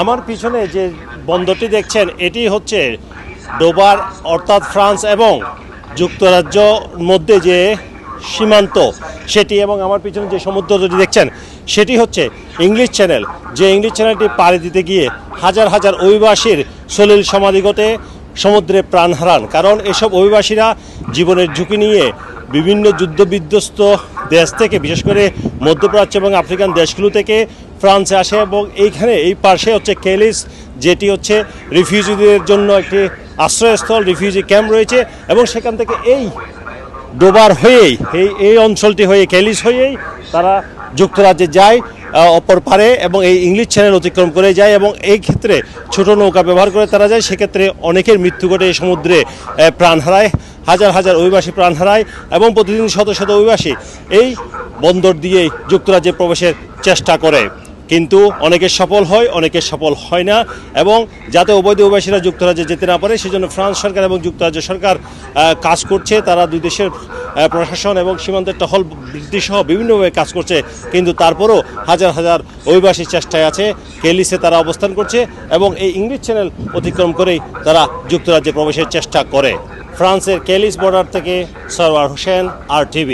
আমার পিছনে যে বন্দরটি দেখছেন এটি হচ্ছে ডোবার, অর্থাৎ ফ্রান্স এবং যুক্তরাজ্যর মধ্যে যে সীমান্ত সেটি, এবং আমার পিছনে যে সমুদ্রটি দেখছেন সেটি হচ্ছে ইংলিশ চ্যানেল। যে ইংলিশ চ্যানেলটি পাড়ি দিতে গিয়ে হাজার হাজার অভিবাসীর সলিল সমাধিগতে সমুদ্রে প্রাণ হারান। কারণ এসব অভিবাসীরা জীবনের ঝুঁকি নিয়ে বিভিন্ন যুদ্ধবিধ্বস্ত দেশ থেকে, বিশেষ করে মধ্যপ্রাচ্য এবং আফ্রিকান দেশগুলো থেকে ফ্রান্সে আসে, এবং এইখানে এই পাশে হচ্ছে ক্যালিস, যেটি হচ্ছে রিফিউজিদের জন্য একটি আশ্রয়স্থল, রিফিউজি ক্যাম্প রয়েছে, এবং সেখান থেকে এই ডোবার হয়েই এই অঞ্চলটি হয়ে, ক্যালিস হয়েই তারা যুক্তরাজ্যে যায় অপর পারে, এবং এই ইংলিশ চ্যানেল অতিক্রম করে যায়, এবং এই ক্ষেত্রে ছোট নৌকা ব্যবহার করে তারা যায়। সেক্ষেত্রে অনেকের মৃত্যু ঘটে, এই সমুদ্রে প্রাণ হারায়, হাজার হাজার অভিবাসী প্রাণ হারায়, এবং প্রতিদিন শত শত অভিবাসী এই বন্দর দিয়েই যুক্তরাজ্যে প্রবেশের চেষ্টা করে। কিন্তু অনেকের সফল হয়, অনেকের সফল হয় না, এবং যাতে অবৈধ অভিবাসীরা যুক্তরাজ্যে যেতে না পারে সেজন্য ফ্রান্স সরকার এবং যুক্তরাজ্য সরকার কাজ করছে। তারা দুই দেশের প্রশাসন এবং সীমান্তের টহল বৃদ্ধি সহ বিভিন্নভাবে কাজ করছে, কিন্তু তারপরও হাজার হাজার অভিবাসী চেষ্টায় আছে। ক্যালিসে তারা অবস্থান করছে এবং এই ইংলিশ চ্যানেল অতিক্রম করেই তারা যুক্তরাজ্যে প্রবেশের চেষ্টা করে। ফ্রান্সের ক্যালিস বর্ডার থেকে সরওয়ার হোসেন, RTV।